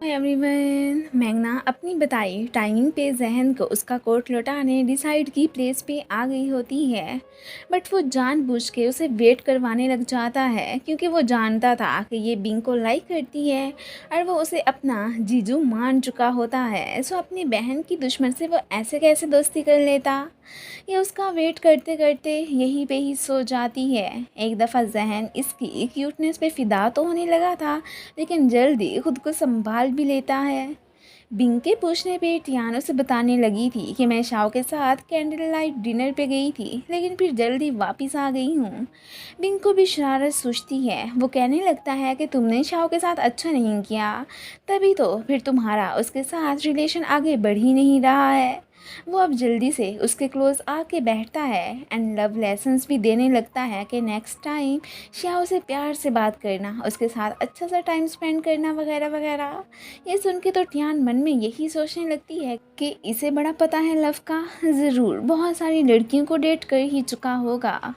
Hi everyone. मैंगना अपनी बताई timing पे जहन को उसका कोट लौटाने डिसाइड की प्लेस पे आ गई होती है। बट वो जानबूझ के उसे वेट करवाने लग जाता है क्योंकि वो जानता था कि ये बिंग को लाइक करती है और वो उसे अपना जीजू मान चुका होता है। सो अपनी बहन की दुश्मन से वो ऐसे कैसे दोस्ती कर लेता। ये उसका वेट करते करते यहीं पे ही सो जाती है। एक दफ़ा जहन इसकी क्यूटनेस पे फ़िदा तो होने लगा था, लेकिन जल्दी खुद को संभाल भी लेता है। बिंग के पूछने पे टियान उसे बताने लगी थी कि मैं शाओ के साथ कैंडल लाइट डिनर पे गई थी, लेकिन फिर जल्दी वापस आ गई हूँ। बिंग को भी शरारत सूझती है। वो कहने लगता है कि तुमने शाओ के साथ अच्छा नहीं किया, तभी तो फिर तुम्हारा उसके साथ रिलेशन आगे बढ़ ही नहीं रहा है। वो अब जल्दी से उसके क्लोज आके बैठता है एंड लव लेसन्स भी देने लगता है कि नेक्स्ट टाइम शाओ से प्यार से बात करना, उसके साथ अच्छा सा टाइम स्पेंड करना वगैरह वगैरह। ये सुन के तो टियान मन में यही सोचने लगती है कि इसे बड़ा पता है लव का, ज़रूर बहुत सारी लड़कियों को डेट कर ही चुका होगा।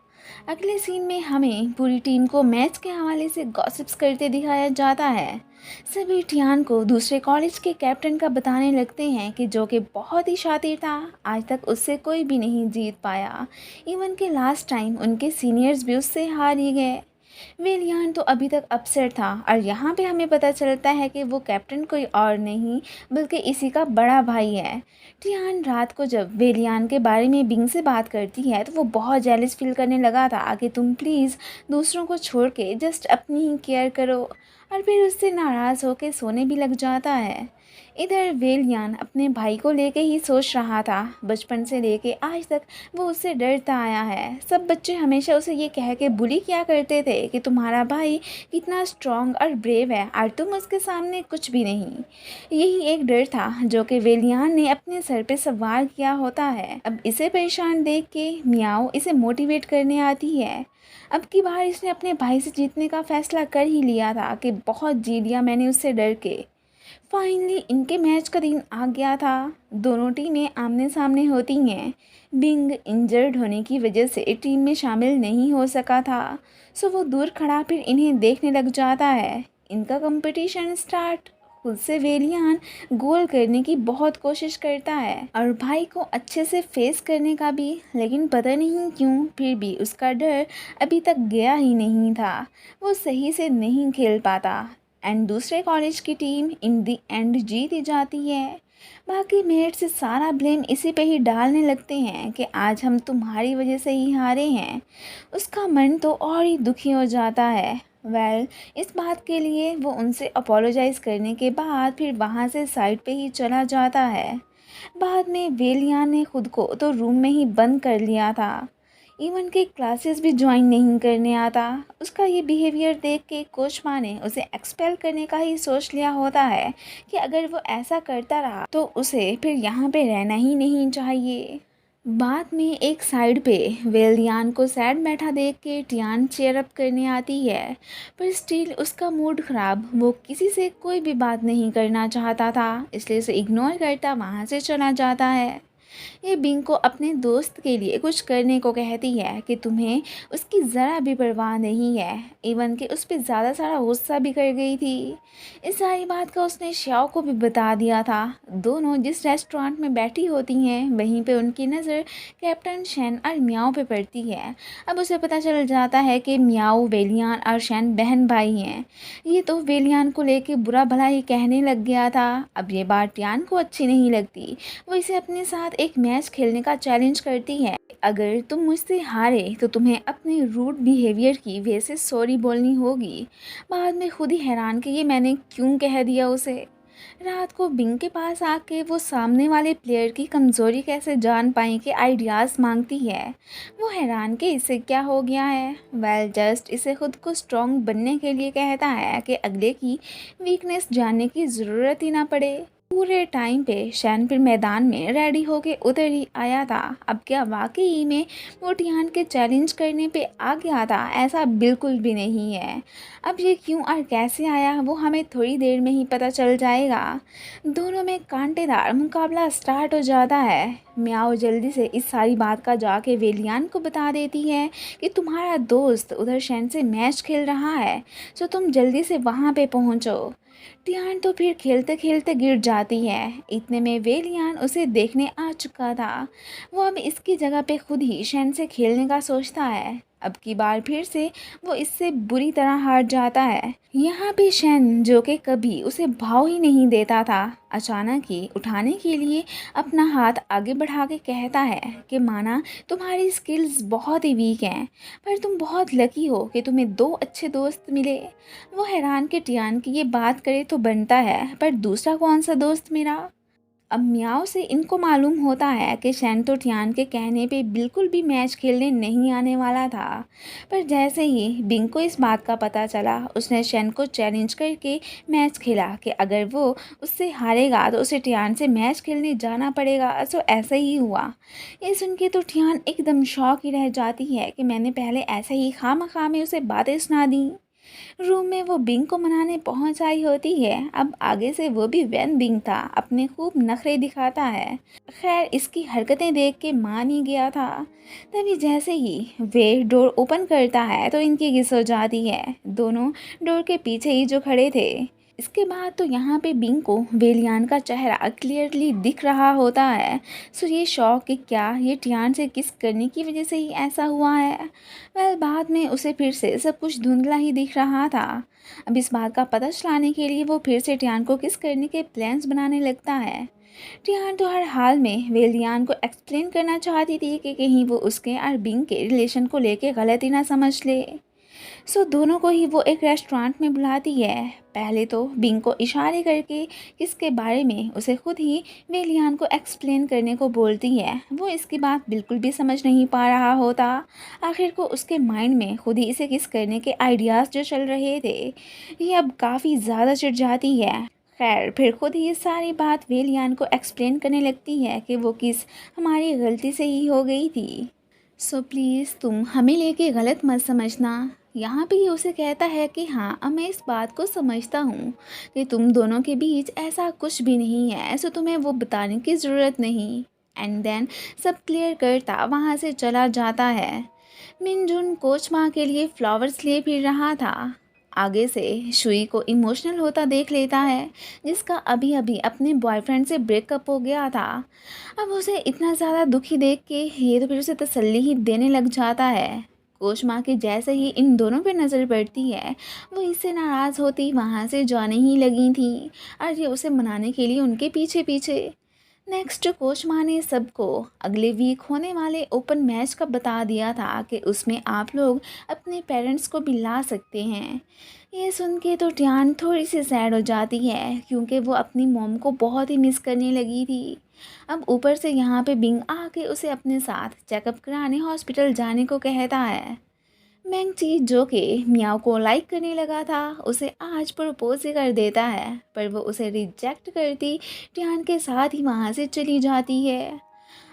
अगले सीन में हमें पूरी टीम को मैच के हवाले से गॉसिप्स करते दिखाया जाता है। सभी टियान को दूसरे कॉलेज के कैप्टन का बताने लगते हैं कि जो कि बहुत ही शातिर था, आज तक उससे कोई भी नहीं जीत पाया। इवन के लास्ट टाइम उनके सीनियर्स भी उससे हार ही गए। वेलियान तो अभी तक अपसेट था और यहाँ पे हमें पता चलता है कि वो कैप्टन कोई और नहीं बल्कि इसी का बड़ा भाई है। टियान रात को जब वेलियान के बारे में बिंग से बात करती है तो वो बहुत जेलस फील करने लगा था कि तुम प्लीज़ दूसरों को छोड़ के जस्ट अपनी ही केयर करो, और फिर उससे नाराज़ होकर सोने भी लग जाता है। इधर वेलियान अपने भाई को लेके ही सोच रहा था। बचपन से लेके आज तक वो उससे डरता आया है। सब बच्चे हमेशा उसे ये कह के बुली किया करते थे कि तुम्हारा भाई कितना स्ट्रॉन्ग और ब्रेव है और तुम उसके सामने कुछ भी नहीं। यही एक डर था जो कि वेलियान ने अपने सर पे सवार किया होता है। अब इसे परेशान देख के मियाओ इसे मोटिवेट करने आती है। अब की बार इसने अपने भाई से जीतने का फैसला कर ही लिया था कि बहुत जी लिया मैंने उससे डर के। फाइनली इनके मैच का दिन आ गया था। दोनों टीमें आमने सामने होती हैं। बिंग इंजर्ड होने की वजह से टीम में शामिल नहीं हो सका था, सो वो दूर खड़ा फिर इन्हें देखने लग जाता है। इनका कंपटीशन स्टार्ट। खुद से वेलियान गोल करने की बहुत कोशिश करता है और भाई को अच्छे से फेस करने का भी, लेकिन पता नहीं क्यों फिर भी उसका डर अभी तक गया ही नहीं था। वो सही से नहीं खेल पाता एंड दूसरे कॉलेज की टीम इन दी एंड जीत ही जाती है। बाकी मेट से सारा ब्लेम इसी पे ही डालने लगते हैं कि आज हम तुम्हारी वजह से ही हारे हैं। उसका मन तो और ही दुखी हो जाता है। इस बात के लिए वो उनसे अपोलोजाइज़ करने के बाद फिर वहाँ से साइड पे ही चला जाता है। बाद में वेलियान ने खुद को तो रूम में ही बंद कर लिया था। इवन के क्लासेस भी ज्वाइन नहीं करने आता। उसका ये बिहेवियर देख के कोच माँ ने उसे एक्सपेल करने का ही सोच लिया होता है कि अगर वो ऐसा करता रहा तो उसे फिर यहाँ पे रहना ही नहीं चाहिए। बाद में एक साइड पे वेलियान को सैड बैठा देख के टियान चेयर अप करने आती है, पर स्टिल उसका मूड ख़राब। वो किसी से कोई भी बात नहीं करना चाहता था, इसलिए उसे इग्नोर करता वहाँ से चला जाता है। ये बिंग को अपने दोस्त के लिए कुछ करने को कहती है कि तुम्हें उसकी ज़रा भी परवाह नहीं है। इवन कि उस पर ज़्यादा सारा गुस्सा भी कर गई थी। इस सारी बात का उसने श्याओ को भी बता दिया था। दोनों जिस रेस्टोरेंट में बैठी होती हैं वहीं पे उनकी नज़र कैप्टन शैन और मियाओ पे पड़ती है। अब उसे पता चल जाता है कि मियाओ, वेलियान और शैन बहन भाई हैं। ये तो वेलियान को लेके बुरा भला ही कहने लग गया था। अब ये बात टियान को अच्छी नहीं लगती। वो इसे अपने साथ एक मैच खेलने का चैलेंज करती है। अगर तुम मुझसे हारे तो तुम्हें अपने रूड बिहेवियर की वजह से सॉरी बोलनी होगी। बाद में खुद ही हैरान कि ये मैंने क्यों कह दिया उसे। रात को बिंग के पास आके वो सामने वाले प्लेयर की कमज़ोरी कैसे जान पाई के आइडियाज़ मांगती है। वो हैरान कि इसे क्या हो गया है। जस्ट इसे खुद को स्ट्रॉन्ग बनने के लिए कहता है कि अगले की वीकनेस जानने की ज़रूरत ही ना पड़े। पूरे टाइम पे शैन फिर मैदान में रेडी होके उधर ही आया था। अब क्या वाकई में वो टियान के चैलेंज करने पे आ गया था? ऐसा बिल्कुल भी नहीं है। अब ये क्यों और कैसे आया वो हमें थोड़ी देर में ही पता चल जाएगा। दोनों में कांटेदार मुकाबला स्टार्ट हो जाता है। म्याओ जल्दी से इस सारी बात का जाके वेलियान को बता देती है कि तुम्हारा दोस्त उधर शैन से मैच खेल रहा है, तो तुम जल्दी से वहाँ पे पहुँचो। टियान तो फिर खेलते खेलते गिर जाती है। इतने में वेलियान उसे देखने आ चुका था। वो अब इसकी जगह पे खुद ही शेन से खेलने का सोचता है। अब की बार फिर से वो इससे बुरी तरह हार जाता है। यहाँ पे शेन, जो कि कभी उसे भाव ही नहीं देता था, अचानक ही उठाने के लिए अपना हाथ आगे बढ़ा के कहता है कि माना, तुम्हारी स्किल्स बहुत ही वीक हैं, पर तुम बहुत लकी हो कि तुम्हें दो अच्छे दोस्त मिले। वो हैरान कि टियान की ये बात करे तो बनता है, पर दूसरा कौन सा दोस्त मेरा। अब मियाओ से इनको मालूम होता है कि शेन तो टियान के कहने पे बिल्कुल भी मैच खेलने नहीं आने वाला था। पर जैसे ही बिंग को इस बात का पता चला, उसने शेन को चैलेंज करके मैच खेला कि अगर वो उससे हारेगा तो उसे टियान से मैच खेलने जाना पड़ेगा। सो ऐसा ही हुआ। ये सुन के तो टियान एकदम शौक ही रह जाती है कि मैंने पहले ऐसे ही खामखा में उसे बातें सुना दी। रूम में वो बिंग को मनाने पहुंच आई होती है। अब आगे से वो भी वैन बिंग था, अपने खूब नखरे दिखाता है। खैर, इसकी हरकतें देख के मान ही गया था। तभी जैसे ही वे डोर ओपन करता है तो इनकी घिस हो जाती है। दोनों डोर के पीछे ही जो खड़े थे। इसके बाद तो यहाँ पे बिंग को वेलियान का चेहरा क्लियरली दिख रहा होता है। सो ये शौक कि क्या ये टियान से किस करने की वजह से ही ऐसा हुआ है। बाद में उसे फिर से सब कुछ धुंधला ही दिख रहा था। अब इस बात का पता चलाने के लिए वो फिर से टियान को किस करने के प्लान्स बनाने लगता है। टियान तो हर हाल में वेलियान को एक्सप्लेन करना चाहती थी कि कहीं वो उसके और बिंग के रिलेशन को लेके गलत ही ना समझ ले। सो दोनों को ही वो एक रेस्टोरेंट में बुलाती है। पहले तो बिंग को इशारे करके किसके बारे में उसे खुद ही वेलियान को एक्सप्लेन करने को बोलती है। वो इसकी बात बिल्कुल भी समझ नहीं पा रहा होता। आखिर को उसके माइंड में खुद ही इसे किस करने के आइडियाज़ जो चल रहे थे, ये अब काफ़ी ज़्यादा चिढ़ जाती है। खैर, फिर खुद ही ये सारी बात वेलियान को एक्सप्लेन करने लगती है कि वो किस हमारी गलती से ही हो गई थी। सो प्लीज़ तुम हमें लेके गलत मत समझना। यहाँ पे ये उसे कहता है कि हाँ, अब मैं इस बात को समझता हूँ कि तुम दोनों के बीच ऐसा कुछ भी नहीं है, सो तुम्हें वो बताने की ज़रूरत नहीं। एंड देन सब क्लियर करता वहाँ से चला जाता है। मिनजुन कोच माँ के लिए फ्लावर्स लिए फिर रहा था। आगे से शुई को इमोशनल होता देख लेता है, जिसका अभी अभी अपने बॉयफ्रेंड से ब्रेकअप हो गया था। अब उसे इतना ज़्यादा दुखी देख के ये तो फिर उसे तसल्ली ही देने लग जाता है। कोच माँ के जैसे ही इन दोनों पे नज़र पड़ती है, वो इससे नाराज़ होती वहाँ से जाने ही लगी थी और ये उसे मनाने के लिए उनके पीछे पीछे। नेक्स्ट कोच माँ ने सबको अगले वीक होने वाले ओपन मैच का बता दिया था कि उसमें आप लोग अपने पेरेंट्स को भी ला सकते हैं। ये सुन के तो टियान थोड़ी सी सैड हो जाती है, क्योंकि वो अपनी मॉम को बहुत ही मिस करने लगी थी। अब ऊपर से यहाँ पे बिंग आके उसे अपने साथ चेकअप कराने हॉस्पिटल जाने को कहता है। मैंगची, जो कि मियाओ को लाइक करने लगा था, उसे आज प्रपोज ही कर देता है, पर वो उसे रिजेक्ट करती टियान के साथ ही वहाँ से चली जाती है।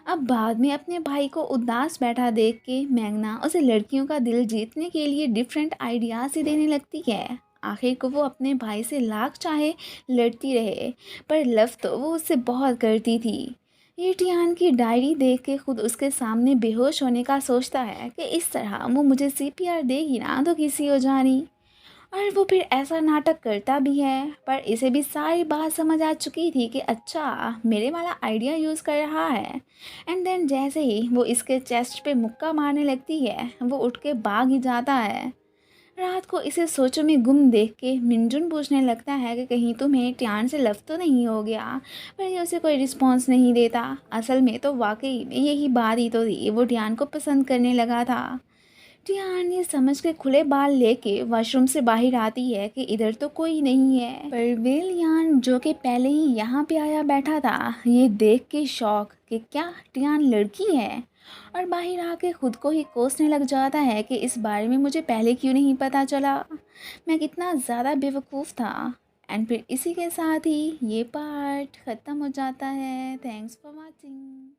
अब बाद में अपने भाई को उदास बैठा देख के मैंगना उसे लड़कियों का दिल जीतने के लिए डिफरेंट आइडियाज़ ही देने लगती है। आखिर को वो अपने भाई से लाख चाहे लड़ती रहे, पर लव तो वो उससे बहुत करती थी। ये टियान की डायरी देख के खुद उसके सामने बेहोश होने का सोचता है कि इस तरह वो मुझे सीपीआर देगी ना तो किसी हो जानी। और वो फिर ऐसा नाटक करता भी है, पर इसे भी सारी बात समझ आ चुकी थी कि अच्छा, मेरे वाला आइडिया यूज़ कर रहा है। एंड देन जैसे ही वो इसके चेस्ट पे मुक्का मारने लगती है, वो उठ के भाग ही जाता है। रात को इसे सोचों में गुम देख के मिनजुन पूछने लगता है कि कहीं तुम्हें टियान से लव तो नहीं हो गया, पर ये उसे कोई रिस्पॉन्स नहीं देता। असल में तो वाकई में यही बात ही तो थी, वो टियान को पसंद करने लगा था। टियान ये समझ के खुले बाल लेके वॉशरूम से बाहर आती है कि इधर तो कोई नहीं है, पर वेलियान, जो कि पहले ही यहाँ पे आया बैठा था, ये देख के शौक कि क्या टियान लड़की है, और बाहर आके खुद को ही कोसने लग जाता है कि इस बारे में मुझे पहले क्यों नहीं पता चला, मैं कितना ज़्यादा बेवकूफ़ था। एंड फिर इसी के साथ ही ये पार्ट ख़त्म हो जाता है। Thanks for watching.